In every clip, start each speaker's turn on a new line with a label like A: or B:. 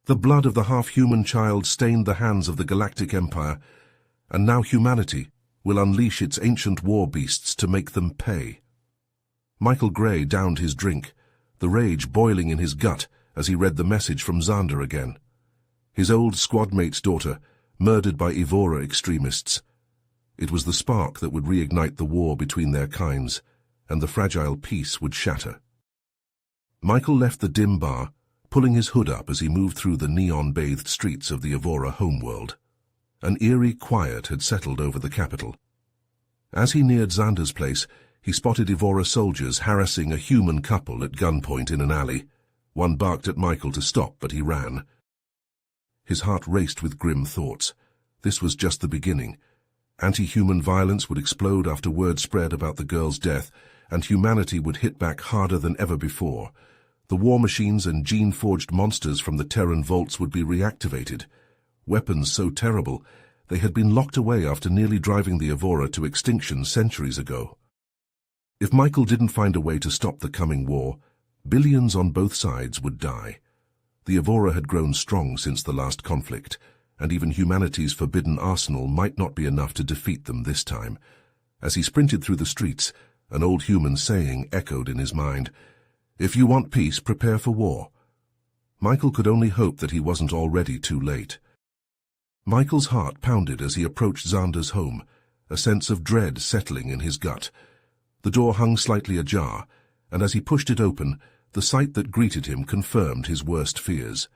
A: The blood of the half-human child stained the hands of the Galactic Empire, and now humanity will unleash its ancient Warbeasts to make them pay. Michael Gray downed his drink, the rage boiling in his gut as he read the message from Xander again. His old squadmate's daughter, murdered by Evora extremists. It was the spark that would reignite the war between their kinds, and the fragile peace would shatter. Michael left the dim bar, pulling his hood up as he moved through the neon-bathed streets of the Evora homeworld. An eerie quiet had settled over the capital. As he neared Xander's place, he spotted Evora soldiers harassing a human couple at gunpoint in an alley. One barked at Michael to stop, but he ran. His heart raced with grim thoughts. This was just the beginning. Anti-human violence would explode after word spread about the girl's death, and humanity would hit back harder than ever before. The war machines and gene-forged monsters from the Terran vaults would be reactivated. Weapons so terrible, they had been locked away after nearly driving the Evora to extinction centuries ago. If Michael didn't find a way to stop the coming war, billions on both sides would die. The Evora had grown strong since the last conflict, and even humanity's forbidden arsenal might not be enough to defeat them this time. As he sprinted through the streets, an old human saying echoed in his mind, "If you want peace, prepare for war." Michael could only hope that he wasn't already too late. Michael's heart pounded as he approached Xander's home, a sense of dread settling in his gut. The door hung slightly ajar, and as he pushed it open, the sight that greeted him confirmed his worst fears.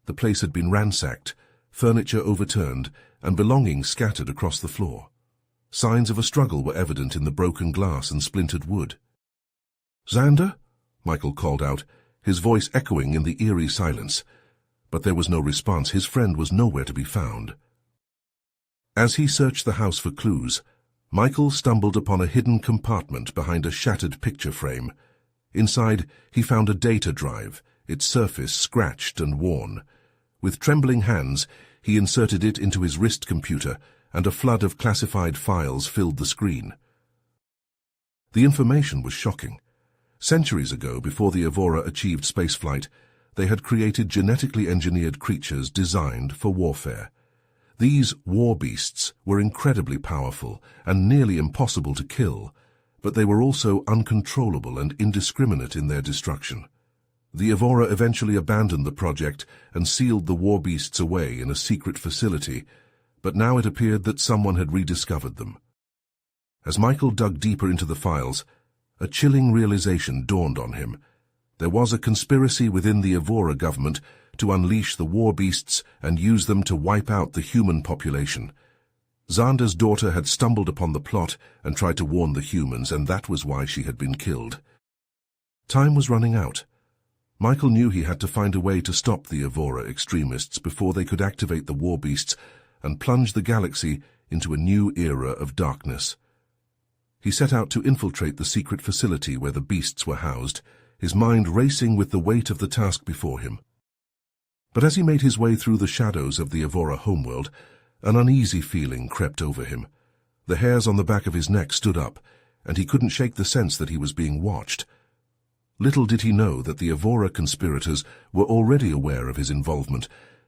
A: The place had been ransacked, furniture overturned, and belongings scattered across the floor. Signs of a struggle were evident in the broken glass and splintered wood. "Xander?" Michael called out, his voice echoing in the eerie silence. But there was no response. His friend was nowhere to be found. As he searched the house for clues, Michael stumbled upon a hidden compartment behind a shattered picture frame. Inside, he found a data drive, its surface scratched and worn. With trembling hands, he inserted it into his wrist computer, and a flood of classified files filled the screen. The information was shocking. Centuries ago, before the Evora achieved spaceflight, they had created genetically engineered creatures designed for warfare. These Warbeasts were incredibly powerful and nearly impossible to kill, but they were also uncontrollable and indiscriminate in their destruction. The Evora eventually abandoned the project and sealed the Warbeasts away in a secret facility, but now it appeared that someone had rediscovered them. As Michael dug deeper into the files, a chilling realization dawned on him. There was a conspiracy within the Evora government to unleash the Warbeasts and use them to wipe out the human population. Xander's daughter had stumbled upon the plot and tried to warn the humans, and that was why she had been killed. Time was running out. Michael knew he had to find a way to stop the Evora extremists before they could activate the Warbeasts and plunge the galaxy into a new era of darkness. He set out to infiltrate the secret facility where the beasts were housed, his mind racing with the weight of the task before him. But as he made his way through the shadows of the Evora homeworld, an uneasy feeling crept over him. The hairs on the back of his neck stood up, and he couldn't shake the sense that he was being watched. Little did he know that the Evora conspirators were already aware of his involvement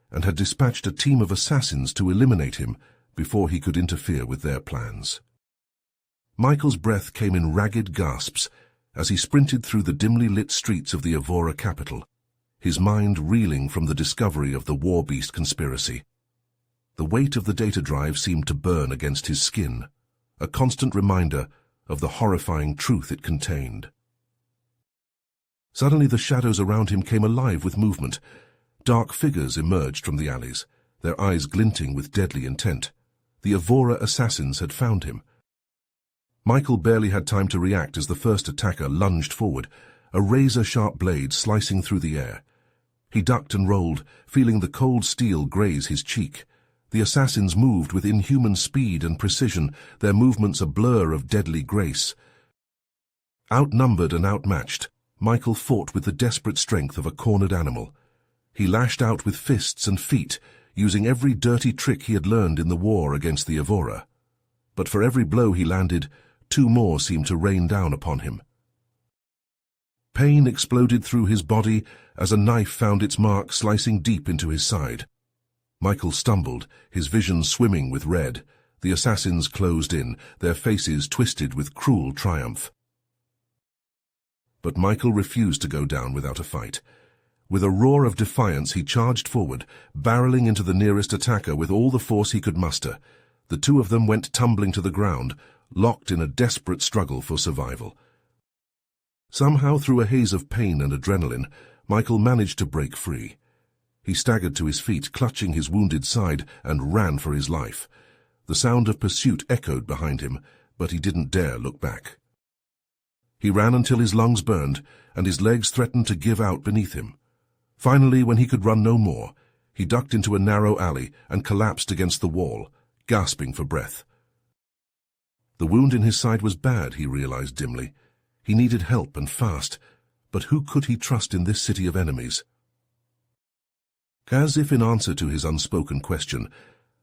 A: and had dispatched a team of assassins to eliminate him before he could interfere with their plans. Michael's breath came in ragged gasps as he sprinted through the dimly lit streets of the Evora capital, his mind reeling from the discovery of the Warbeast conspiracy. The weight of the data drive seemed to burn against his skin, a constant reminder of the horrifying truth it contained. Suddenly the shadows around him came alive with movement. Dark figures emerged from the alleys, their eyes glinting with deadly intent. The Evora assassins had found him. Michael barely had time to react as the first attacker lunged forward, a razor-sharp blade slicing through the air. He ducked and rolled, feeling the cold steel graze his cheek. The assassins moved with inhuman speed and precision, their movements a blur of deadly grace. Outnumbered and outmatched, Michael fought with the desperate strength of a cornered animal. He lashed out with fists and feet, using every dirty trick he had learned in the war against the Evora. But for every blow he landed, two more seemed to rain down upon him. Pain exploded through his body as a knife found its mark, slicing deep into his side. Michael stumbled, his vision swimming with red. The assassins closed in, their faces twisted with cruel triumph. But Michael refused to go down without a fight. With a roar of defiance, he charged forward, barreling into the nearest attacker with all the force he could muster. The two of them went tumbling to the ground, locked in a desperate struggle for survival. Somehow, through a haze of pain and adrenaline, Michael managed to break free. He staggered to his feet, clutching his wounded side, and ran for his life. The sound of pursuit echoed behind him, but he didn't dare look back. He ran until his lungs burned, and his legs threatened to give out beneath him. Finally, when he could run no more, he ducked into a narrow alley and collapsed against the wall, gasping for breath. The wound in his side was bad, he realized dimly. He needed help, and fast, but who could he trust in this city of enemies? As if in answer to his unspoken question,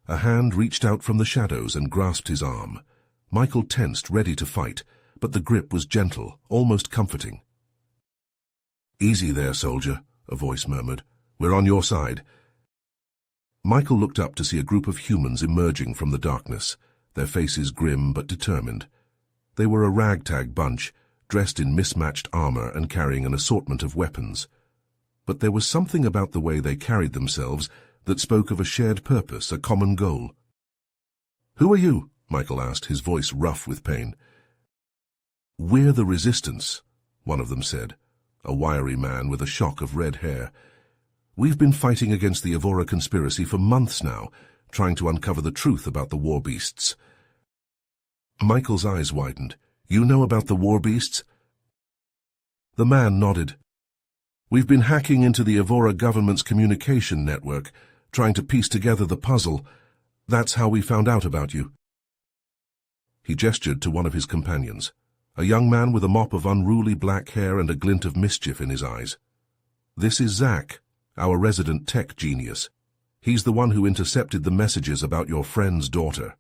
A: a hand reached out from the shadows and grasped his arm. Michael tensed, ready to fight, but the grip was gentle, almost comforting. "Easy there, soldier," a voice murmured. "We're on your side." Michael looked up to see a group of humans emerging from the darkness, their faces grim but determined. They were a ragtag bunch, dressed in mismatched armor and carrying an assortment of weapons. But there was something about the way they carried themselves that spoke of a shared purpose, a common goal. "Who are you?" Michael asked, his voice rough with pain. "We're the Resistance," one of them said, a wiry man with a shock of red hair. "We've been fighting against the Evora conspiracy for months now, trying to uncover the truth about the Warbeasts." Michael's eyes widened. "You know about the Warbeasts?" The man nodded. "We've been hacking into the Evora government's communication network, trying to piece together the puzzle. That's how we found out about you." He gestured to one of his companions, a young man with a mop of unruly black hair and a glint of mischief in his eyes. "This is Zach, our resident tech genius. He's the one who intercepted the messages about your friend's daughter."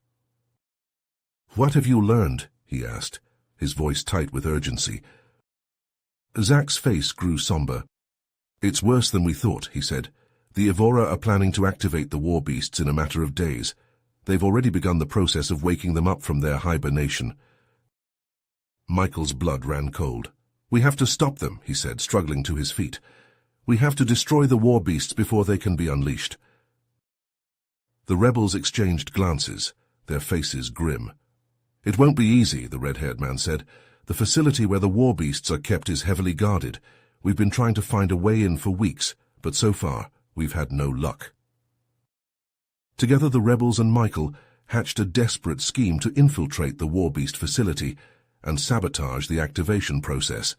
A: "What have you learned?" he asked, his voice tight with urgency. Zach's face grew somber. "It's worse than we thought," he said. "The Evora are planning to activate the Warbeasts in a matter of days. They've already begun the process of waking them up from their hibernation." Michael's blood ran cold. "We have to stop them," he said, struggling to his feet. "We have to destroy the Warbeasts before they can be unleashed." The rebels exchanged glances, their faces grim. "It won't be easy," the red-haired man said. "The facility where the Warbeasts are kept is heavily guarded. We've been trying to find a way in for weeks, but so far we've had no luck." Together the rebels and Michael hatched a desperate scheme to infiltrate the Warbeast facility and sabotage the activation process.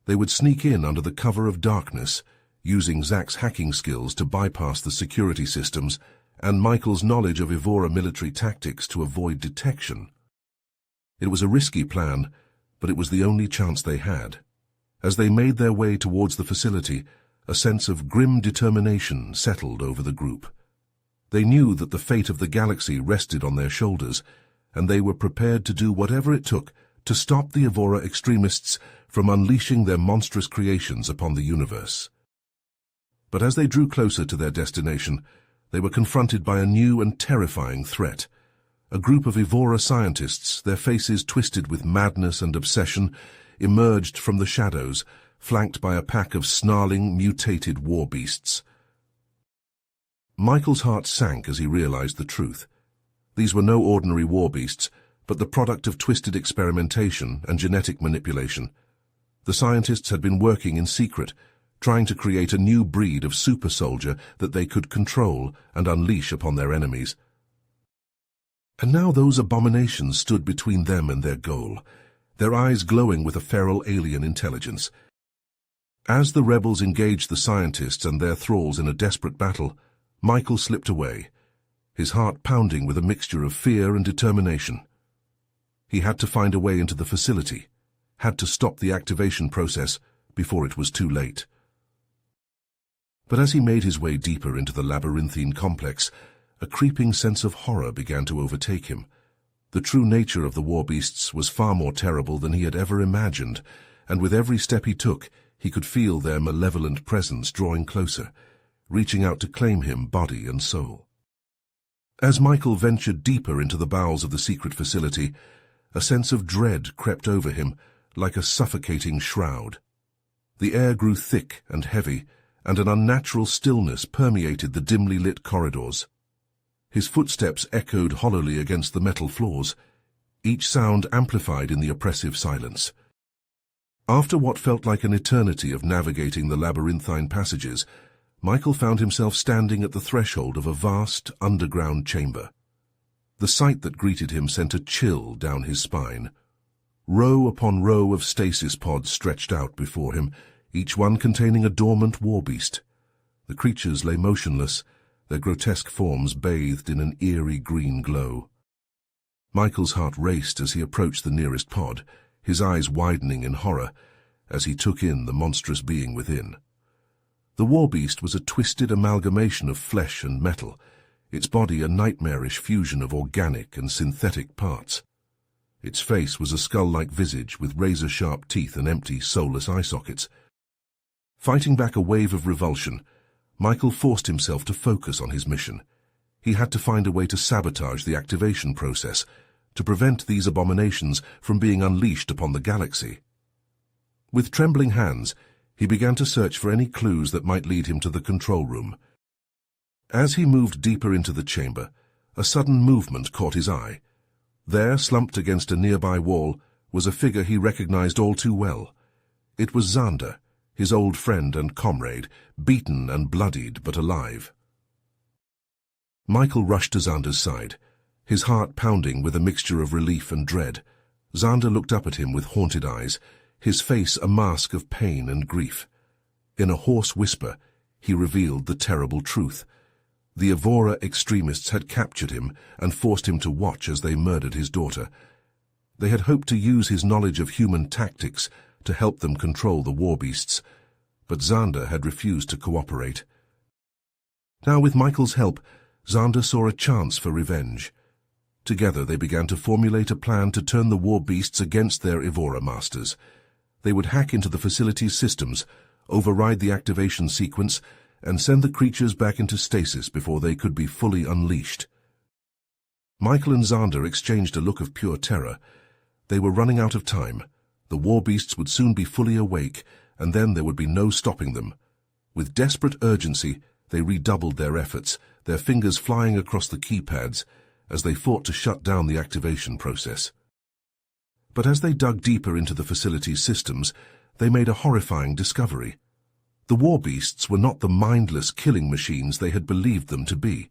A: They would sneak in under the cover of darkness, using Zach's hacking skills to bypass the security systems and Michael's knowledge of Evora military tactics to avoid detection. It was a risky plan, but it was the only chance they had. As they made their way towards the facility, a sense of grim determination settled over the group. They knew that the fate of the galaxy rested on their shoulders, and they were prepared to do whatever it took to stop the Evora extremists from unleashing their monstrous creations upon the universe. But as they drew closer to their destination, they were confronted by a new and terrifying threat. A group of Evora scientists, their faces twisted with madness and obsession, emerged from the shadows, flanked by a pack of snarling, mutated warbeasts. Michael's heart sank as he realized the truth. These were no ordinary warbeasts, but the product of twisted experimentation and genetic manipulation. The scientists had been working in secret, trying to create a new breed of super soldier that they could control and unleash upon their enemies. And now those abominations stood between them and their goal, their eyes glowing with a feral alien intelligence. As the rebels engaged the scientists and their thralls in a desperate battle, Michael slipped away, his heart pounding with a mixture of fear and determination. He had to find a way into the facility, had to stop the activation process before it was too late. But as he made his way deeper into the labyrinthine complex, a creeping sense of horror began to overtake him. The true nature of the warbeasts was far more terrible than he had ever imagined, and with every step he took, he could feel their malevolent presence drawing closer, reaching out to claim him body and soul. As Michael ventured deeper into the bowels of the secret facility, a sense of dread crept over him like a suffocating shroud. The air grew thick and heavy, and an unnatural stillness permeated the dimly lit corridors. His footsteps echoed hollowly against the metal floors, each sound amplified in the oppressive silence. After what felt like an eternity of navigating the labyrinthine passages, Michael found himself standing at the threshold of a vast, underground chamber. The sight that greeted him sent a chill down his spine. Row upon row of stasis pods stretched out before him, each one containing a dormant warbeast. The creatures lay motionless, their grotesque forms bathed in an eerie green glow. Michael's heart raced as he approached the nearest pod, his eyes widening in horror as he took in the monstrous being within. The warbeast was a twisted amalgamation of flesh and metal, its body a nightmarish fusion of organic and synthetic parts. Its face was a skull-like visage with razor-sharp teeth and empty, soulless eye sockets. Fighting back a wave of revulsion, Michael forced himself to focus on his mission. He had to find a way to sabotage the activation process, to prevent these abominations from being unleashed upon the galaxy. With trembling hands, he began to search for any clues that might lead him to the control room. As he moved deeper into the chamber, a sudden movement caught his eye. There, slumped against a nearby wall, was a figure he recognized all too well. It was Xander, his old friend and comrade, beaten and bloodied but alive. Michael rushed to Xander's side, his heart pounding with a mixture of relief and dread. Xander looked up at him with haunted eyes, his face a mask of pain and grief. In a hoarse whisper, he revealed the terrible truth. The Evora extremists had captured him and forced him to watch as they murdered his daughter. They had hoped to use his knowledge of human tactics to help them control the warbeasts, but Xander had refused to cooperate. Now, with Michael's help, Xander saw a chance for revenge. Together they began to formulate a plan to turn the warbeasts against their Evora masters. They would hack into the facility's systems, override the activation sequence, and send the creatures back into stasis before they could be fully unleashed. Michael and Xander exchanged a look of pure terror. They were running out of time. The warbeasts would soon be fully awake, and then there would be no stopping them. With desperate urgency, they redoubled their efforts, their fingers flying across the keypads as they fought to shut down the activation process. But as they dug deeper into the facility's systems, they made a horrifying discovery. The warbeasts were not the mindless killing machines they had believed them to be.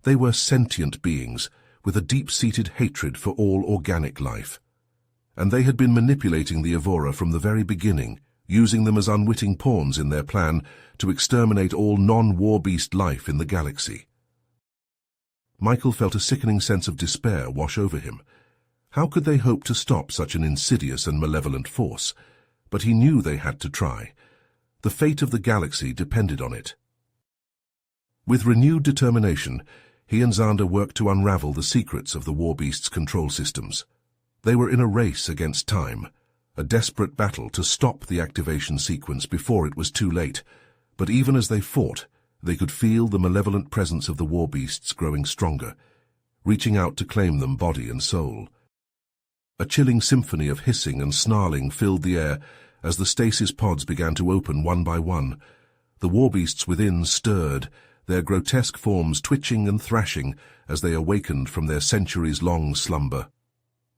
A: They were sentient beings with a deep-seated hatred for all organic life. And they had been manipulating the Evora from the very beginning, using them as unwitting pawns in their plan to exterminate all non-warbeast life in the galaxy. Michael felt a sickening sense of despair wash over him. How could they hope to stop such an insidious and malevolent force? But he knew they had to try. The fate of the galaxy depended on it. With renewed determination, he and Xander worked to unravel the secrets of the warbeasts' control systems. They were in a race against time, a desperate battle to stop the activation sequence before it was too late. But even as they fought, they could feel the malevolent presence of the warbeasts growing stronger, reaching out to claim them body and soul. A chilling symphony of hissing and snarling filled the air as the stasis pods began to open one by one. The warbeasts within stirred, their grotesque forms twitching and thrashing as they awakened from their centuries-long slumber.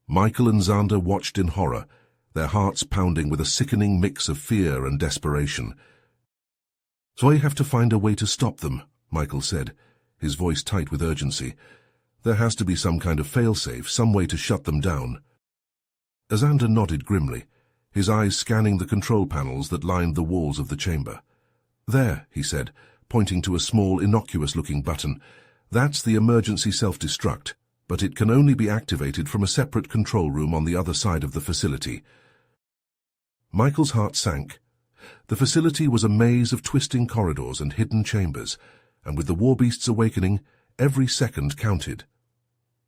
A: Michael and Xander watched in horror, their hearts pounding with a sickening mix of fear and desperation. "So I have to find a way to stop them," Michael said, his voice tight with urgency. "There has to be some kind of failsafe, some way to shut them down." Xander nodded grimly, his eyes scanning the control panels that lined the walls of the chamber. "There," he said, pointing to a small, innocuous-looking button. "That's the emergency self-destruct, but it can only be activated from a separate control room on the other side of the facility." Michael's heart sank. The facility was a maze of twisting corridors and hidden chambers, and with the warbeasts awakening, every second counted.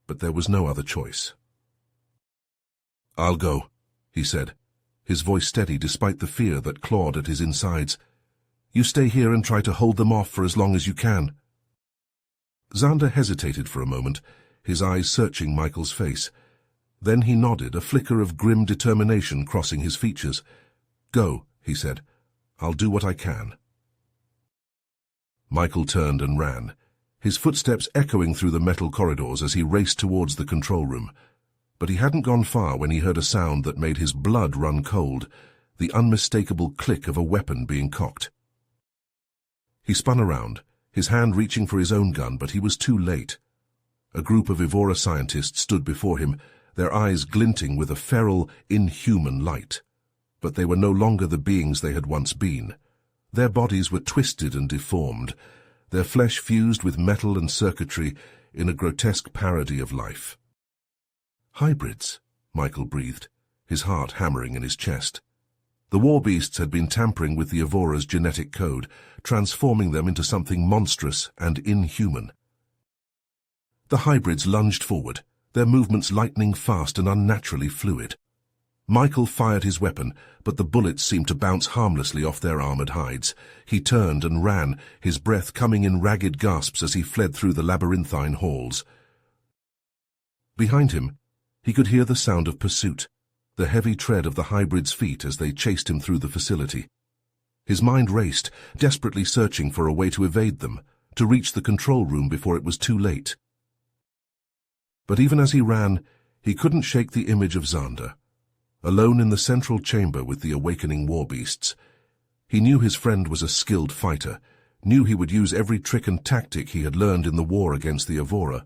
A: But there was no other choice. "I'll go," he said, his voice steady despite the fear that clawed at his insides. "You stay here and try to hold them off for as long as you can." Xander hesitated for a moment, his eyes searching Michael's face. Then he nodded, a flicker of grim determination crossing his features. "Go," he said. "I'll do what I can." Michael turned and ran, his footsteps echoing through the metal corridors as he raced towards the control room. But he hadn't gone far when he heard a sound that made his blood run cold, the unmistakable click of a weapon being cocked. He spun around, his hand reaching for his own gun, but he was too late. A group of Evora scientists stood before him, their eyes glinting with a feral, inhuman light. But they were no longer the beings they had once been. Their bodies were twisted and deformed, their flesh fused with metal and circuitry in a grotesque parody of life. "Hybrids," Michael breathed, his heart hammering in his chest. The Warbeasts had been tampering with the Evora's genetic code, transforming them into something monstrous and inhuman. The hybrids lunged forward, their movements lightning fast and unnaturally fluid. Michael fired his weapon, but the bullets seemed to bounce harmlessly off their armored hides. He turned and ran, his breath coming in ragged gasps as he fled through the labyrinthine halls. Behind him, he could hear the sound of pursuit, the heavy tread of the hybrids' feet as they chased him through the facility. His mind raced, desperately searching for a way to evade them, to reach the control room before it was too late. But even as he ran, he couldn't shake the image of Xander, alone in the central chamber with the awakening Warbeasts. He knew his friend was a skilled fighter, knew he would use every trick and tactic he had learned in the war against the Evora.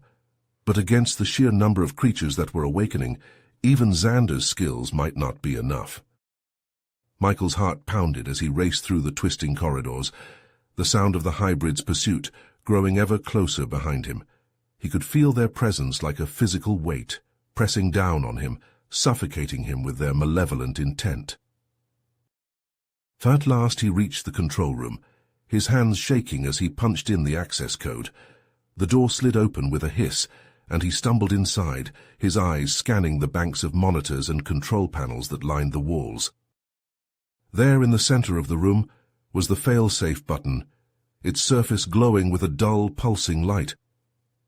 A: But against the sheer number of creatures that were awakening, even Xander's skills might not be enough. Michael's heart pounded as he raced through the twisting corridors, the sound of the hybrids' pursuit growing ever closer behind him. He could feel their presence like a physical weight, pressing down on him, suffocating him with their malevolent intent. At last he reached the control room, his hands shaking as he punched in the access code. The door slid open with a hiss, and he stumbled inside, his eyes scanning the banks of monitors and control panels that lined the walls. There in the center of the room was the fail-safe button, its surface glowing with a dull, pulsing light.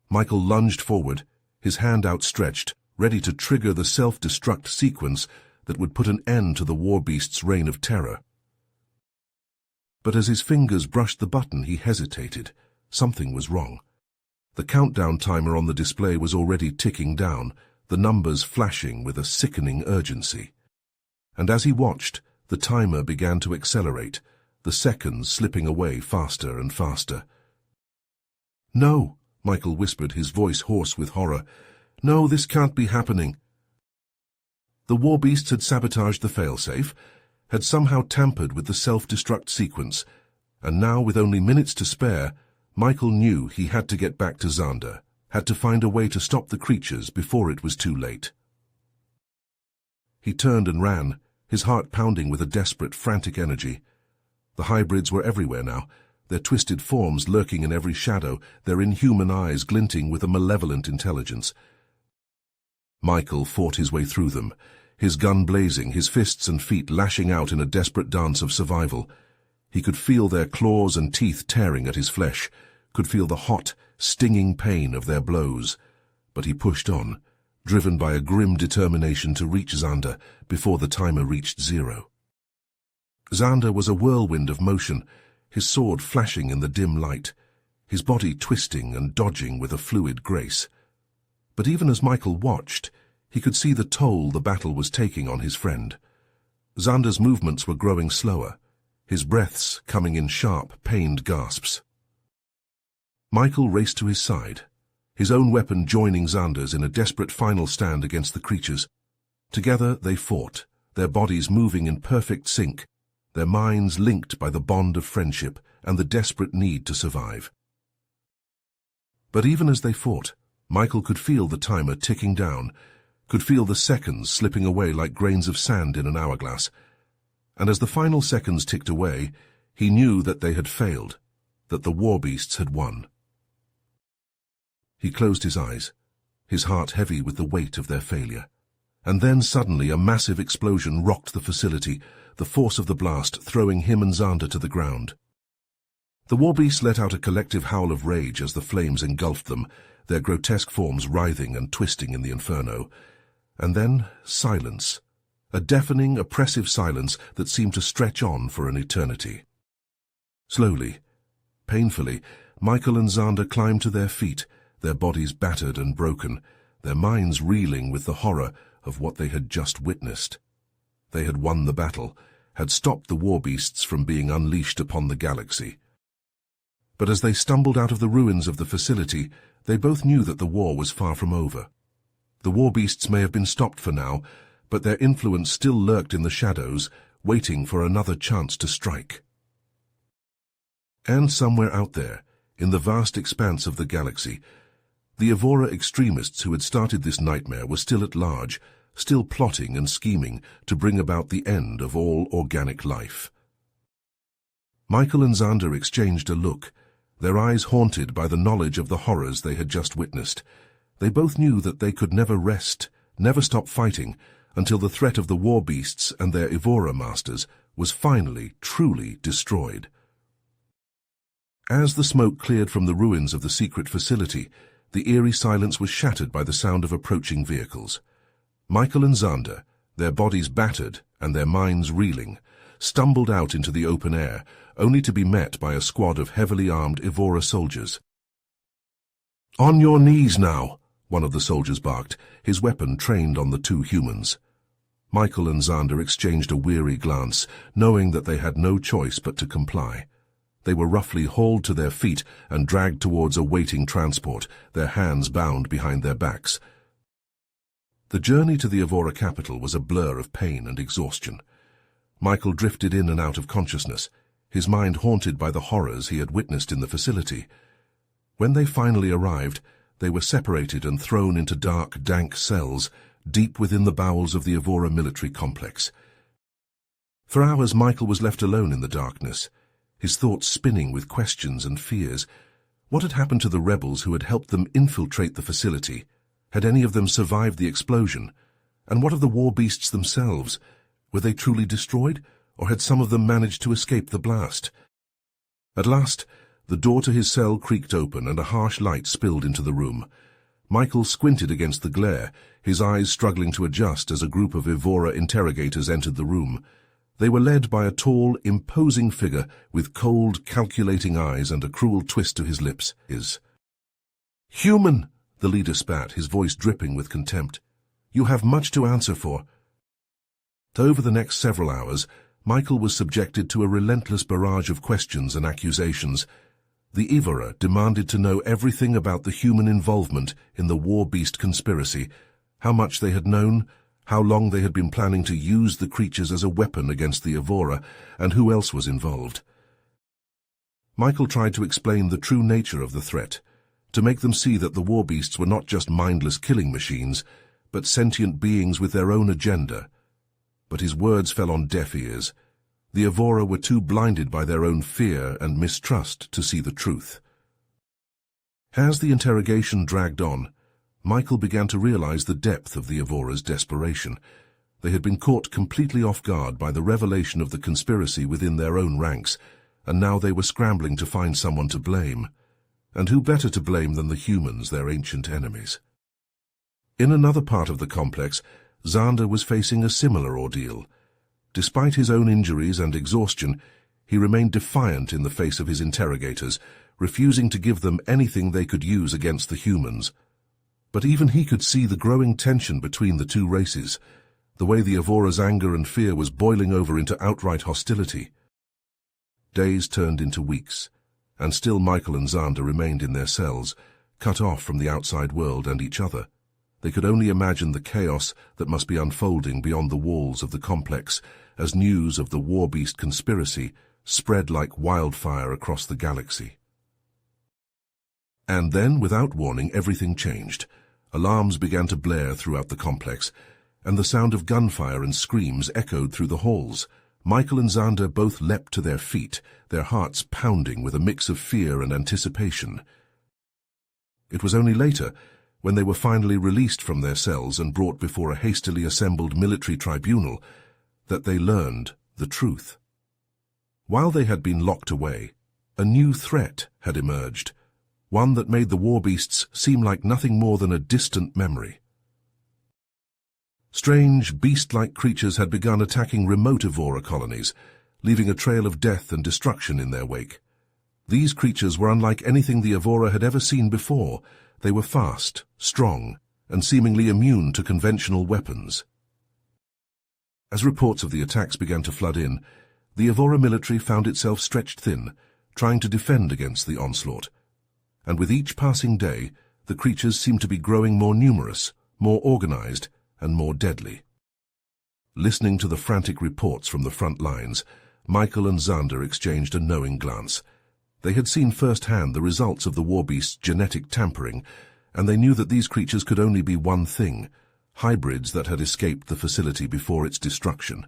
A: Michael lunged forward, his hand outstretched, ready to trigger the self-destruct sequence that would put an end to the Warbeast's reign of terror. But as his fingers brushed the button, he hesitated. Something was wrong. The countdown timer on the display was already ticking down, the numbers flashing with a sickening urgency. And as he watched, the timer began to accelerate, the seconds slipping away faster and faster. "No," Michael whispered, his voice hoarse with horror. "No, this can't be happening." The Warbeasts had sabotaged the failsafe, had somehow tampered with the self-destruct sequence, and now, with only minutes to spare, Michael knew he had to get back to Xander, had to find a way to stop the creatures before it was too late. He turned and ran, his heart pounding with a desperate, frantic energy. The hybrids were everywhere now, their twisted forms lurking in every shadow, their inhuman eyes glinting with a malevolent intelligence. Michael fought his way through them, his gun blazing, his fists and feet lashing out in a desperate dance of survival. He could feel their claws and teeth tearing at his flesh, could feel the hot, stinging pain of their blows. But he pushed on, driven by a grim determination to reach Xander before the timer reached 0. Xander was a whirlwind of motion, his sword flashing in the dim light, his body twisting and dodging with a fluid grace. But even as Michael watched, he could see the toll the battle was taking on his friend. Xander's movements were growing slower, his breaths coming in sharp, pained gasps. Michael raced to his side, his own weapon joining Xander's in a desperate final stand against the creatures. Together they fought, their bodies moving in perfect sync, their minds linked by the bond of friendship and the desperate need to survive. But even as they fought, Michael could feel the timer ticking down, could feel the seconds slipping away like grains of sand in an hourglass. And as the final seconds ticked away, he knew that they had failed, that the Warbeasts had won. He closed his eyes, his heart heavy with the weight of their failure. And then suddenly a massive explosion rocked the facility, the force of the blast throwing him and Xander to the ground. The Warbeasts let out a collective howl of rage as the flames engulfed them, their grotesque forms writhing and twisting in the inferno. And then silence. A deafening, oppressive silence that seemed to stretch on for an eternity. Slowly, painfully, Michael and Xander climbed to their feet, their bodies battered and broken, their minds reeling with the horror of what they had just witnessed. They had won the battle, had stopped the Warbeasts from being unleashed upon the galaxy. But as they stumbled out of the ruins of the facility, they both knew that the war was far from over. The Warbeasts may have been stopped for now, but their influence still lurked in the shadows, waiting for another chance to strike. And somewhere out there, in the vast expanse of the galaxy, the Evora extremists who had started this nightmare were still at large, still plotting and scheming to bring about the end of all organic life. Michael and Xander exchanged a look, their eyes haunted by the knowledge of the horrors they had just witnessed. They both knew that they could never rest, never stop fighting, until the threat of the Warbeasts and their Evora masters was finally, truly destroyed. As the smoke cleared from the ruins of the secret facility, the eerie silence was shattered by the sound of approaching vehicles. Michael and Xander, their bodies battered and their minds reeling, stumbled out into the open air, only to be met by a squad of heavily armed Evora soldiers. "On your knees now," one of the soldiers barked, his weapon trained on the two humans. Michael and Xander exchanged a weary glance, knowing that they had no choice but to comply. They were roughly hauled to their feet and dragged towards a waiting transport, their hands bound behind their backs. The journey to the Evora capital was a blur of pain and exhaustion. Michael drifted in and out of consciousness, his mind haunted by the horrors he had witnessed in the facility. When they finally arrived, they were separated and thrown into dark, dank cells, deep within the bowels of the Evora military complex. For hours Michael was left alone in the darkness, his thoughts spinning with questions and fears. What had happened to the rebels who had helped them infiltrate the facility? Had any of them survived the explosion? And what of the Warbeasts themselves? Were they truly destroyed, or had some of them managed to escape the blast? At last, the door to his cell creaked open and a harsh light spilled into the room. Michael squinted against the glare, his eyes struggling to adjust as a group of Evora interrogators entered the room. They were led by a tall, imposing figure with cold, calculating eyes and a cruel twist to his lips. "Human!" the leader spat, his voice dripping with contempt. "You have much to answer for." Over the next several hours, Michael was subjected to a relentless barrage of questions and accusations. The Evora demanded to know everything about the human involvement in the Warbeast conspiracy, how much they had known, how long they had been planning to use the creatures as a weapon against the Evora, and who else was involved. Michael tried to explain the true nature of the threat, to make them see that the Warbeasts were not just mindless killing machines, but sentient beings with their own agenda. But his words fell on deaf ears. The Evora were too blinded by their own fear and mistrust to see the truth. As the interrogation dragged on, Michael began to realize the depth of the Evora's desperation. They had been caught completely off guard by the revelation of the conspiracy within their own ranks, and now they were scrambling to find someone to blame. And who better to blame than the humans, their ancient enemies? In another part of the complex, Xander was facing a similar ordeal. Despite his own injuries and exhaustion, he remained defiant in the face of his interrogators, refusing to give them anything they could use against the humans. But even he could see the growing tension between the two races, the way the Evora's anger and fear was boiling over into outright hostility. Days turned into weeks, and still Michael and Xander remained in their cells, cut off from the outside world and each other. They could only imagine the chaos that must be unfolding beyond the walls of the complex as news of the Warbeast conspiracy spread like wildfire across the galaxy. And then, without warning, everything changed. Alarms began to blare throughout the complex, and the sound of gunfire and screams echoed through the halls. Michael and Xander both leapt to their feet, their hearts pounding with a mix of fear and anticipation. It was only later, when they were finally released from their cells and brought before a hastily assembled military tribunal, that they learned the truth. While they had been locked away, a new threat had emerged, one that made the Warbeasts seem like nothing more than a distant memory. Strange, beast-like creatures had begun attacking remote Evora colonies, leaving a trail of death and destruction in their wake. These creatures were unlike anything the Evora had ever seen before. They were fast, strong, and seemingly immune to conventional weapons. As reports of the attacks began to flood in, the Evora military found itself stretched thin, trying to defend against the onslaught. And with each passing day, the creatures seemed to be growing more numerous, more organized, and more deadly. Listening to the frantic reports from the front lines, Michael and Xander exchanged a knowing glance. They had seen firsthand the results of the Warbeasts' genetic tampering, and they knew that these creatures could only be one thing: hybrids that had escaped the facility before its destruction.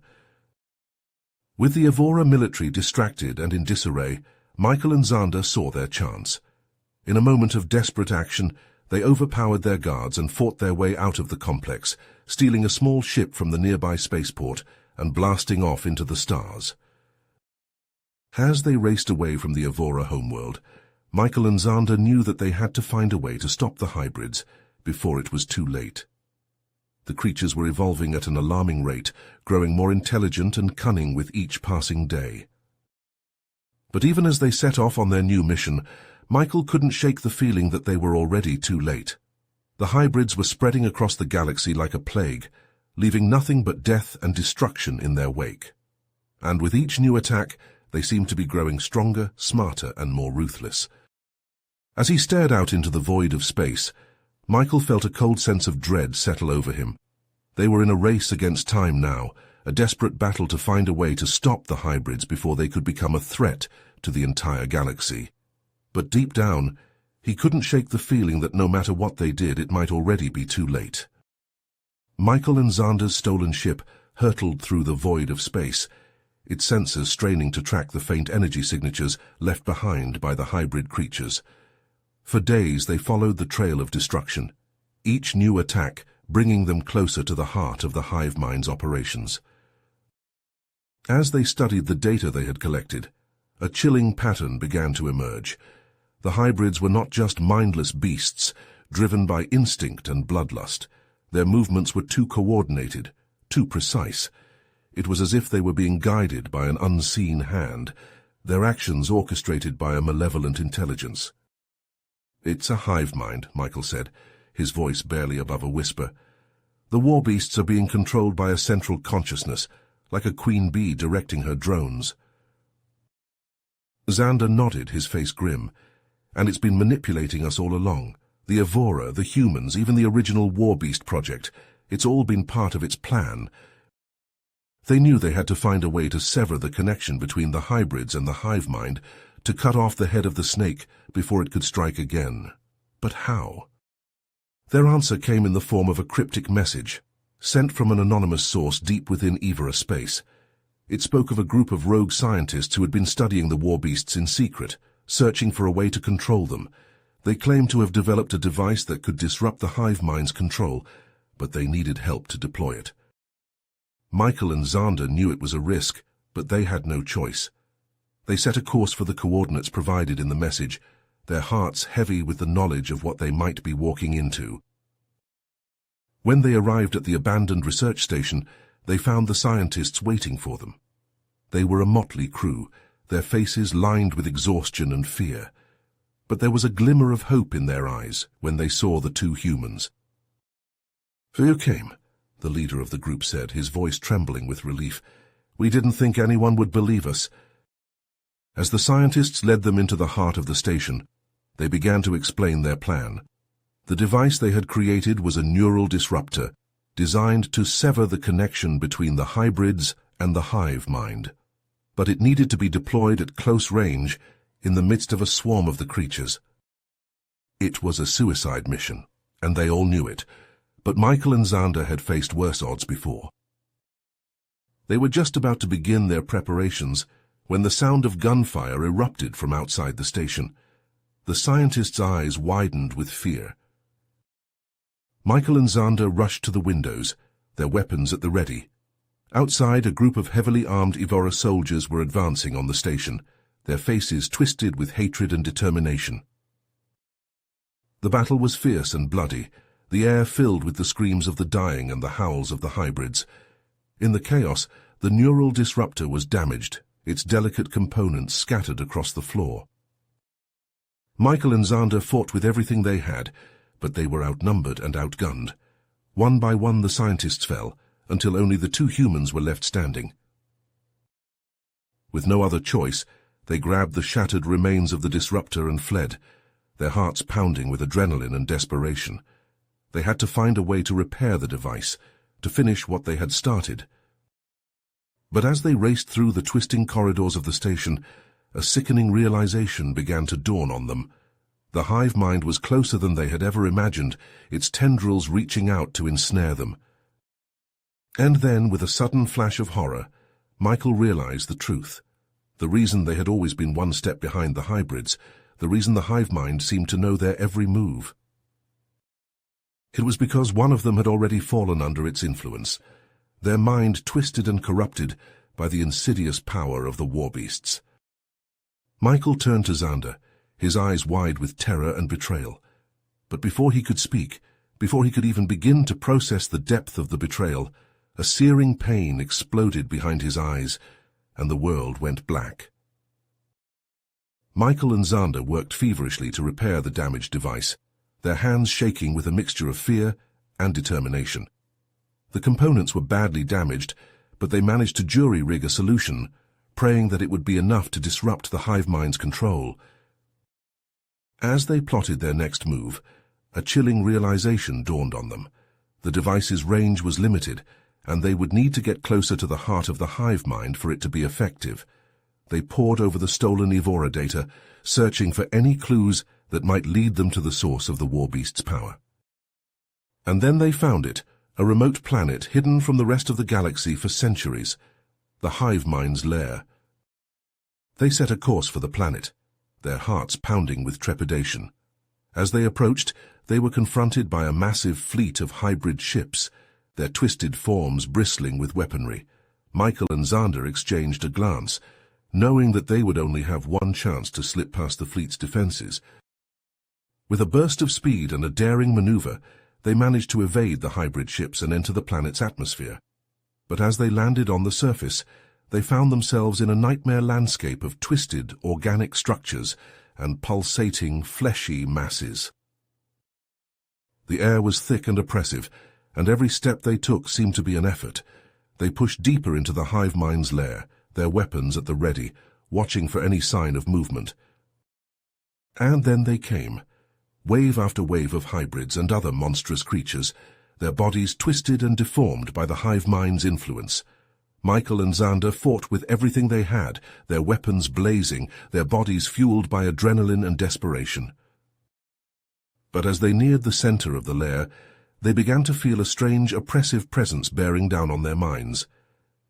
A: With the Evora military distracted and in disarray, Michael and Xander saw their chance. In a moment of desperate action, they overpowered their guards and fought their way out of the complex, stealing a small ship from the nearby spaceport and blasting off into the stars. As they raced away from the Evora homeworld, Michael and Xander knew that they had to find a way to stop the hybrids before it was too late. The creatures were evolving at an alarming rate, growing more intelligent and cunning with each passing day. But even as they set off on their new mission, Michael couldn't shake the feeling that they were already too late. The hybrids were spreading across the galaxy like a plague, leaving nothing but death and destruction in their wake. And with each new attack, they seemed to be growing stronger, smarter, and more ruthless. As he stared out into the void of space, Michael felt a cold sense of dread settle over him. They were in a race against time now, a desperate battle to find a way to stop the hybrids before they could become a threat to the entire galaxy. But deep down, he couldn't shake the feeling that no matter what they did, it might already be too late. Michael and Xander's stolen ship hurtled through the void of space, its sensors straining to track the faint energy signatures left behind by the hybrid creatures. For days they followed the trail of destruction, each new attack bringing them closer to the heart of the hive mind's operations. As they studied the data they had collected, a chilling pattern began to emerge. The hybrids were not just mindless beasts, driven by instinct and bloodlust. Their movements were too coordinated, too precise. It was as if they were being guided by an unseen hand, their actions orchestrated by a malevolent intelligence. "It's a hive mind," Michael said, his voice barely above a whisper. "The Warbeasts are being controlled by a central consciousness, like a queen bee directing her drones." Xander nodded, his face grim. "And it's been manipulating us all along. The Evora, the humans, even the original Warbeast project. It's all been part of its plan." They knew they had to find a way to sever the connection between the hybrids and the hive mind, to cut off the head of the snake before it could strike again. But how? Their answer came in the form of a cryptic message, sent from an anonymous source deep within Evora space. It spoke of a group of rogue scientists who had been studying the Warbeasts in secret, searching for a way to control them. They claimed to have developed a device that could disrupt the hive mind's control, but they needed help to deploy it. Michael and Xander knew it was a risk, but they had no choice. They set a course for the coordinates provided in the message, their hearts heavy with the knowledge of what they might be walking into. When they arrived at the abandoned research station, they found the scientists waiting for them. They were a motley crew, their faces lined with exhaustion and fear. But there was a glimmer of hope in their eyes when they saw the two humans. "So you came," the leader of the group said, his voice trembling with relief. "We didn't think anyone would believe us." As the scientists led them into the heart of the station, they began to explain their plan. The device they had created was a neural disruptor, designed to sever the connection between the hybrids and the hive mind. But it needed to be deployed at close range in the midst of a swarm of the creatures. It was a suicide mission, and they all knew it, but Michael and Xander had faced worse odds before. They were just about to begin their preparations when the sound of gunfire erupted from outside the station. The scientists' eyes widened with fear. Michael and Xander rushed to the windows, their weapons at the ready. Outside, a group of heavily armed Evora soldiers were advancing on the station, their faces twisted with hatred and determination. The battle was fierce and bloody, the air filled with the screams of the dying and the howls of the hybrids. In the chaos, the neural disruptor was damaged, its delicate components scattered across the floor. Michael and Xander fought with everything they had, but they were outnumbered and outgunned. One by one the scientists fell, until only the two humans were left standing. With no other choice, they grabbed the shattered remains of the disruptor and fled, their hearts pounding with adrenaline and desperation. They had to find a way to repair the device, to finish what they had started. But as they raced through the twisting corridors of the station, a sickening realization began to dawn on them. The hive mind was closer than they had ever imagined, its tendrils reaching out to ensnare them. And then, with a sudden flash of horror, Michael realized the truth. The reason they had always been one step behind the hybrids, the reason the hive mind seemed to know their every move. It was because one of them had already fallen under its influence, their mind twisted and corrupted by the insidious power of the Warbeasts. Michael turned to Xander, his eyes wide with terror and betrayal. But before he could speak, before he could even begin to process the depth of the betrayal, a searing pain exploded behind his eyes, and the world went black. Michael and Xander worked feverishly to repair the damaged device, their hands shaking with a mixture of fear and determination. The components were badly damaged, but they managed to jury-rig a solution, praying that it would be enough to disrupt the hive mind's control. As they plotted their next move, a chilling realization dawned on them. The device's range was limited, and they would need to get closer to the heart of the hive mind for it to be effective. They pored over the stolen Evora data, searching for any clues that might lead them to the source of the Warbeast's power. And then they found it, a remote planet hidden from the rest of the galaxy for centuries, the hive mind's lair. They set a course for the planet, their hearts pounding with trepidation. As they approached, they were confronted by a massive fleet of hybrid ships, their twisted forms bristling with weaponry. Michael and Xander exchanged a glance, knowing that they would only have one chance to slip past the fleet's defenses. With a burst of speed and a daring maneuver, they managed to evade the hybrid ships and enter the planet's atmosphere. But as they landed on the surface, they found themselves in a nightmare landscape of twisted, organic structures and pulsating, fleshy masses. The air was thick and oppressive, and every step they took seemed to be an effort. They pushed deeper into the hive mind's lair, their weapons at the ready, watching for any sign of movement. And then they came, wave after wave of hybrids and other monstrous creatures, their bodies twisted and deformed by the hive mind's influence. Michael and Xander fought with everything they had, their weapons blazing, their bodies fueled by adrenaline and desperation. But as they neared the center of the lair, they began to feel a strange, oppressive presence bearing down on their minds.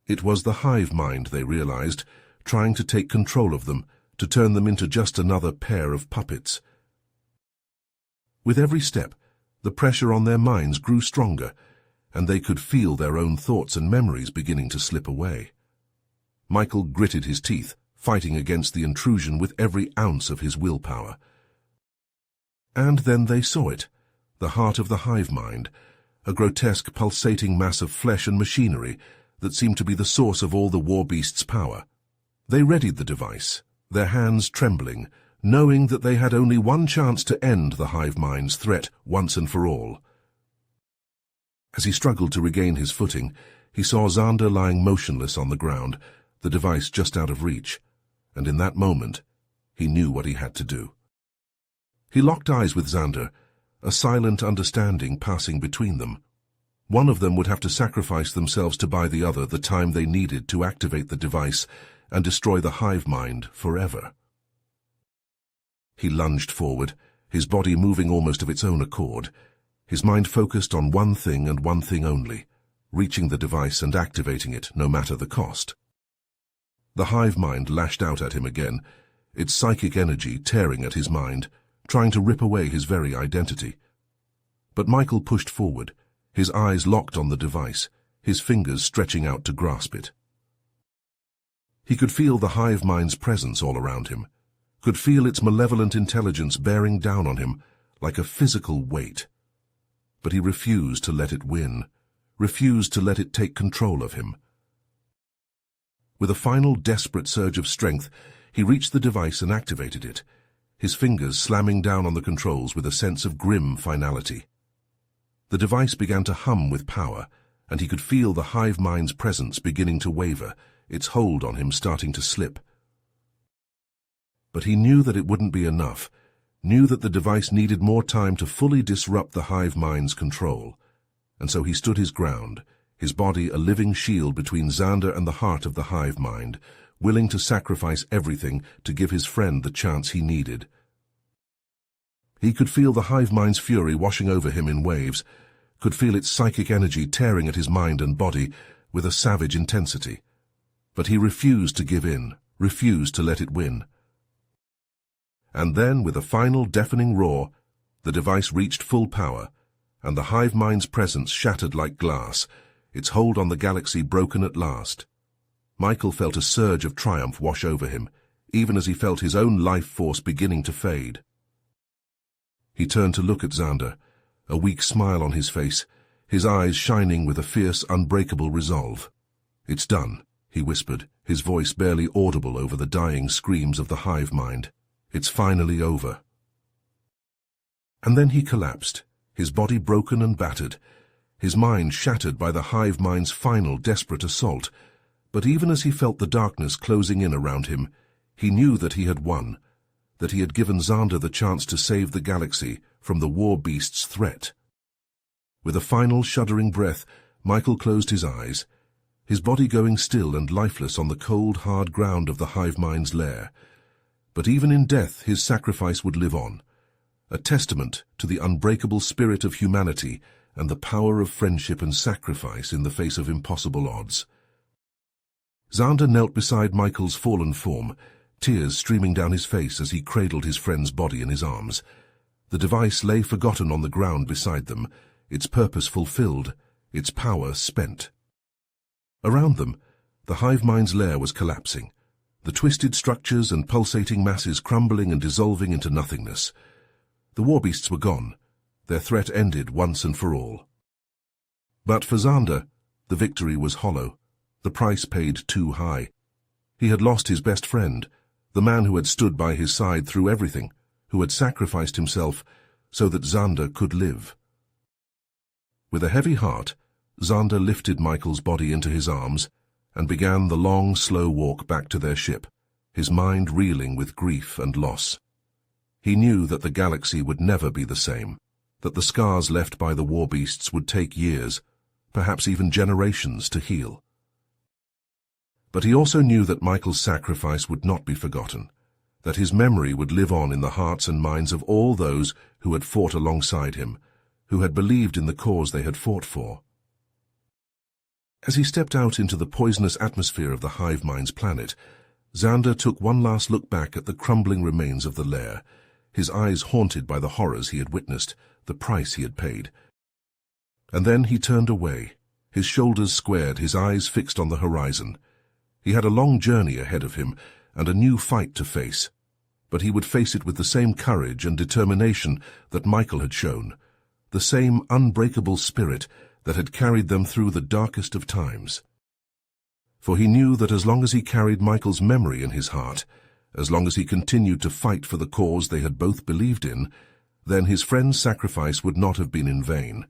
A: It was the hive mind, they realized, trying to take control of them, to turn them into just another pair of puppets. With every step, the pressure on their minds grew stronger, and they could feel their own thoughts and memories beginning to slip away. Michael gritted his teeth, fighting against the intrusion with every ounce of his willpower. And then they saw it, the heart of the hive mind, a grotesque pulsating mass of flesh and machinery that seemed to be the source of all the Warbeast's power. They readied the device, their hands trembling, knowing that they had only one chance to end the hive mind's threat once and for all. As he struggled to regain his footing, he saw Xander lying motionless on the ground, the device just out of reach, and in that moment, he knew what he had to do. He locked eyes with Xander, a silent understanding passing between them. One of them would have to sacrifice themselves to buy the other the time they needed to activate the device and destroy the hive mind forever. He lunged forward, his body moving almost of its own accord, his mind focused on one thing and one thing only, reaching the device and activating it no matter the cost. The hive mind lashed out at him again, its psychic energy tearing at his mind, trying to rip away his very identity. But Michael pushed forward, his eyes locked on the device, his fingers stretching out to grasp it. He could feel the hive mind's presence all around him, could feel its malevolent intelligence bearing down on him like a physical weight. But he refused to let it win, refused to let it take control of him. With a final desperate surge of strength, he reached the device and activated it, his fingers slamming down on the controls with a sense of grim finality. The device began to hum with power, and he could feel the hive mind's presence beginning to waver, its hold on him starting to slip. But he knew that it wouldn't be enough, knew that the device needed more time to fully disrupt the hive mind's control, and so he stood his ground, his body a living shield between Xander and the heart of the hive mind, willing to sacrifice everything to give his friend the chance he needed. He could feel the hive mind's fury washing over him in waves, could feel its psychic energy tearing at his mind and body with a savage intensity. But he refused to give in, refused to let it win. And then, with a final deafening roar, the device reached full power, and the hive mind's presence shattered like glass, its hold on the galaxy broken at last. Michael felt a surge of triumph wash over him, even as he felt his own life force beginning to fade. He turned to look at Xander, a weak smile on his face, his eyes shining with a fierce, unbreakable resolve. "It's done," he whispered, his voice barely audible over the dying screams of the hive mind. "It's finally over." And then he collapsed, his body broken and battered, his mind shattered by the hive mind's final desperate assault. But even as he felt the darkness closing in around him, he knew that he had won, that he had given Xander the chance to save the galaxy from the Warbeasts' threat. With a final shuddering breath, Michael closed his eyes, his body going still and lifeless on the cold, hard ground of the hive mind's lair. But even in death, his sacrifice would live on, a testament to the unbreakable spirit of humanity and the power of friendship and sacrifice in the face of impossible odds. Xander knelt beside Michael's fallen form, tears streaming down his face as he cradled his friend's body in his arms. The device lay forgotten on the ground beside them, its purpose fulfilled, its power spent. Around them, the hive mind's lair was collapsing, the twisted structures and pulsating masses crumbling and dissolving into nothingness. The Warbeasts were gone, their threat ended once and for all. But for Xander, the victory was hollow, the price paid too high. He had lost his best friend, the man who had stood by his side through everything, who had sacrificed himself so that Xander could live. With a heavy heart, Xander lifted Michael's body into his arms and began the long, slow walk back to their ship, his mind reeling with grief and loss. He knew that the galaxy would never be the same, that the scars left by the Warbeasts would take years, perhaps even generations, to heal. But he also knew that Michael's sacrifice would not be forgotten, that his memory would live on in the hearts and minds of all those who had fought alongside him, who had believed in the cause they had fought for. As he stepped out into the poisonous atmosphere of the hive mind's planet, Xander took one last look back at the crumbling remains of the lair, his eyes haunted by the horrors he had witnessed, the price he had paid. And then he turned away, his shoulders squared, his eyes fixed on the horizon. He had a long journey ahead of him and a new fight to face, but he would face it with the same courage and determination that Michael had shown, the same unbreakable spirit that had carried them through the darkest of times. For he knew that as long as he carried Michael's memory in his heart, as long as he continued to fight for the cause they had both believed in, then his friend's sacrifice would not have been in vain,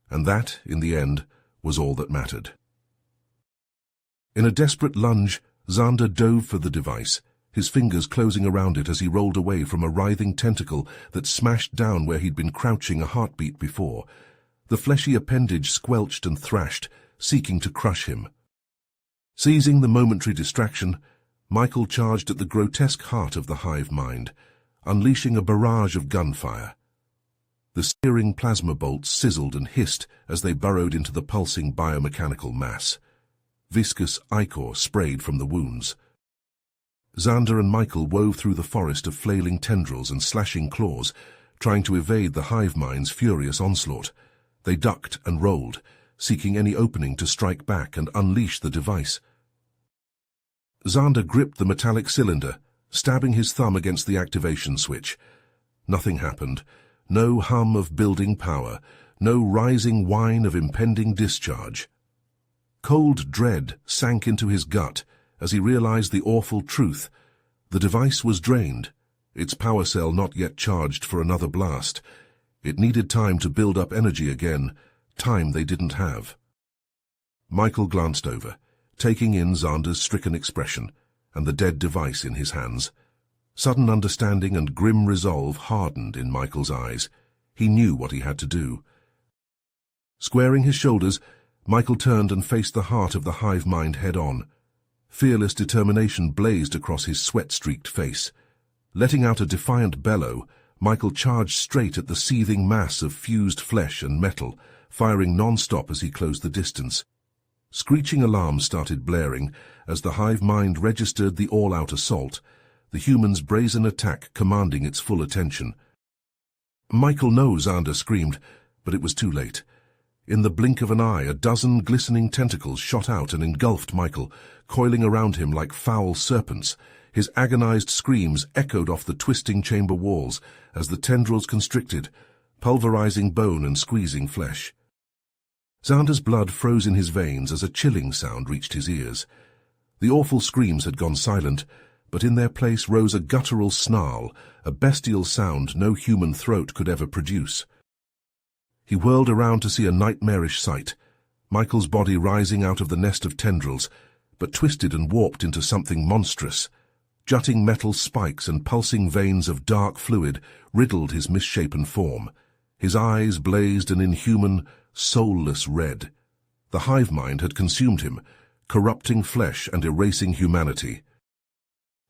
A: and that, in the end, was all that mattered. In a desperate lunge, Xander dove for the device, his fingers closing around it as he rolled away from a writhing tentacle that smashed down where he'd been crouching a heartbeat before. The fleshy appendage squelched and thrashed, seeking to crush him. Seizing the momentary distraction, Michael charged at the grotesque heart of the hive mind, unleashing a barrage of gunfire. The searing plasma bolts sizzled and hissed as they burrowed into the pulsing biomechanical mass. Viscous ichor sprayed from the wounds. Xander and Michael wove through the forest of flailing tendrils and slashing claws, trying to evade the hive mind's furious onslaught. They ducked and rolled, seeking any opening to strike back and unleash the device. Xander gripped the metallic cylinder, stabbing his thumb against the activation switch. Nothing happened. No hum of building power, no rising whine of impending discharge. Cold dread sank into his gut as he realized the awful truth. The device was drained, its power cell not yet charged for another blast. It needed time to build up energy again, time they didn't have. Michael glanced over, taking in Xander's stricken expression and the dead device in his hands. Sudden understanding and grim resolve hardened in Michael's eyes. He knew what he had to do. Squaring his shoulders, Michael turned and faced the heart of the hive mind head-on. Fearless determination blazed across his sweat-streaked face. Letting out a defiant bellow, Michael charged straight at the seething mass of fused flesh and metal, firing non-stop as he closed the distance. Screeching alarms started blaring as the hive mind registered the all-out assault, the human's brazen attack commanding its full attention. "Michael, no!" Xander screamed, but it was too late. In the blink of an eye, a dozen glistening tentacles shot out and engulfed Michael, coiling around him like foul serpents. His agonized screams echoed off the twisting chamber walls as the tendrils constricted, pulverizing bone and squeezing flesh. Xander's blood froze in his veins as a chilling sound reached his ears. The awful screams had gone silent, but in their place rose a guttural snarl, a bestial sound no human throat could ever produce. He whirled around to see a nightmarish sight, Michael's body rising out of the nest of tendrils, but twisted and warped into something monstrous. Jutting metal spikes and pulsing veins of dark fluid riddled his misshapen form. His eyes blazed an inhuman, soulless red. The hive mind had consumed him, corrupting flesh and erasing humanity.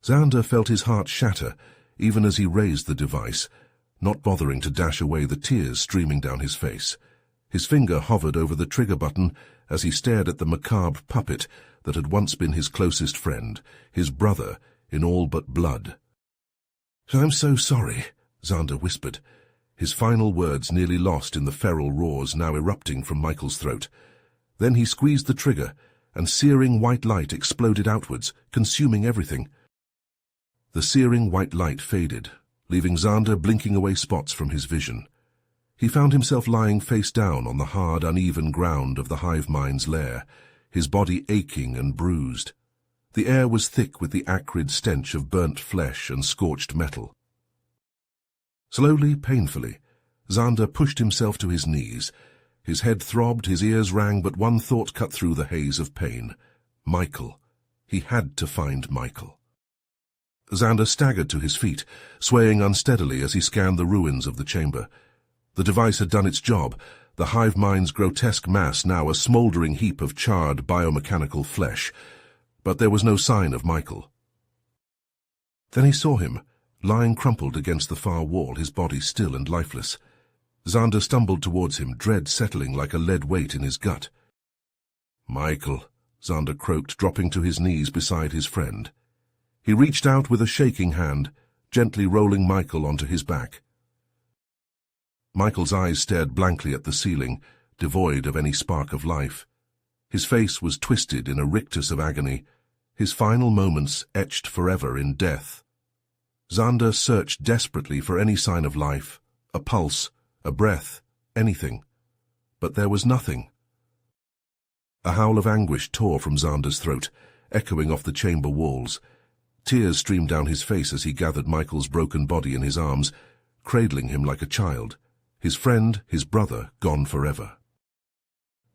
A: Xander felt his heart shatter, even as he raised the device, not bothering to dash away the tears streaming down his face. His finger hovered over the trigger button as he stared at the macabre puppet that had once been his closest friend, his brother, in all but blood. "I'm so sorry," Xander whispered, his final words nearly lost in the feral roars now erupting from Michael's throat. Then he squeezed the trigger, and searing white light exploded outwards, consuming everything. The searing white light faded, leaving Xander blinking away spots from his vision. He found himself lying face down on the hard, uneven ground of the hive mind's lair, his body aching and bruised. The air was thick with the acrid stench of burnt flesh and scorched metal. Slowly, painfully, Xander pushed himself to his knees. His head throbbed, his ears rang, but one thought cut through the haze of pain. Michael. He had to find Michael. Xander staggered to his feet, swaying unsteadily as he scanned the ruins of the chamber. The device had done its job, the hive mind's grotesque mass now a smouldering heap of charred biomechanical flesh. But there was no sign of Michael. Then he saw him, lying crumpled against the far wall, his body still and lifeless. Xander stumbled towards him, dread settling like a lead weight in his gut. "Michael," Xander croaked, dropping to his knees beside his friend. He reached out with a shaking hand, gently rolling Michael onto his back. Michael's eyes stared blankly at the ceiling, devoid of any spark of life. His face was twisted in a rictus of agony, his final moments etched forever in death. Xander searched desperately for any sign of life, a pulse, a breath, anything. But there was nothing. A howl of anguish tore from Xander's throat, echoing off the chamber walls. Tears streamed down his face as he gathered Michael's broken body in his arms, cradling him like a child, his friend, his brother, gone forever.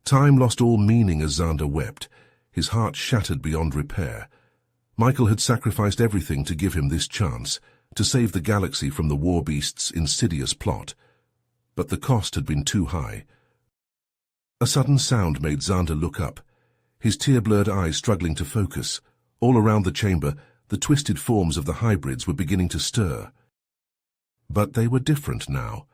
A: Time lost all meaning as Xander wept, his heart shattered beyond repair. Michael had sacrificed everything to give him this chance, to save the galaxy from the Warbeasts' insidious plot. But the cost had been too high. A sudden sound made Xander look up, his tear-blurred eyes struggling to focus. All around the chamber, the twisted forms of the hybrids were beginning to stir. But they were different now.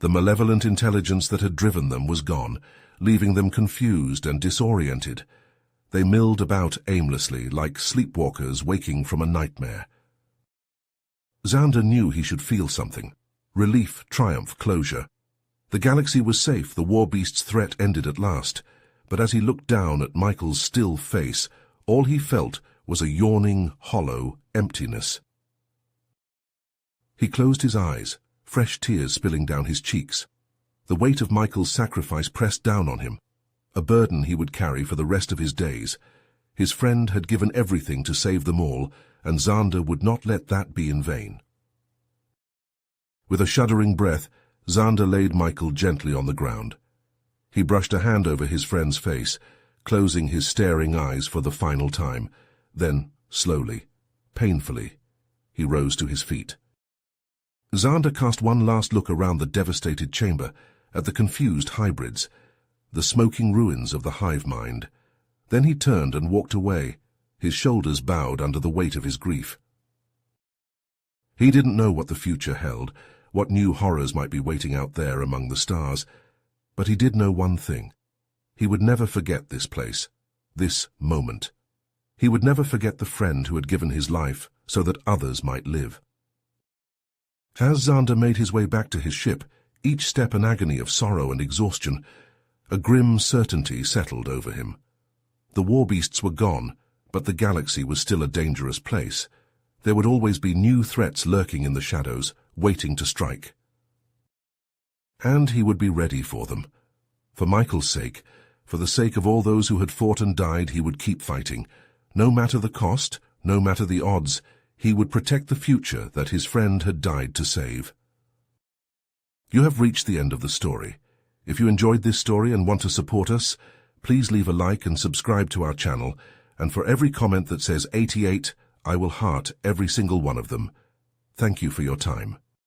A: The malevolent intelligence that had driven them was gone, leaving them confused and disoriented. They milled about aimlessly, like sleepwalkers waking from a nightmare. Xander knew he should feel something. Relief, triumph, closure. The galaxy was safe, the Warbeasts' threat ended at last. But as he looked down at Michael's still face, all he felt was a yawning, hollow emptiness. He closed his eyes, fresh tears spilling down his cheeks. The weight of Michael's sacrifice pressed down on him, a burden he would carry for the rest of his days. His friend had given everything to save them all, and Xander would not let that be in vain. With a shuddering breath, Xander laid Michael gently on the ground. He brushed a hand over his friend's face, closing his staring eyes for the final time. Then, slowly, painfully, he rose to his feet. Xander cast one last look around the devastated chamber, at the confused hybrids, the smoking ruins of the hive mind. Then he turned and walked away, his shoulders bowed under the weight of his grief. He didn't know what the future held, what new horrors might be waiting out there among the stars, but he did know one thing. He would never forget this place, this moment. He would never forget the friend who had given his life so that others might live. As Xander made his way back to his ship, each step an agony of sorrow and exhaustion, a grim certainty settled over him. The Warbeasts were gone, but the galaxy was still a dangerous place. There would always be new threats lurking in the shadows, waiting to strike. And he would be ready for them. For Michael's sake, for the sake of all those who had fought and died, he would keep fighting. No matter the cost, no matter the odds, he would protect the future that his friend had died to save. You have reached the end of the story. If you enjoyed this story and want to support us, please leave a like and subscribe to our channel, and for every comment that says 88, I will heart every single one of them. Thank you for your time.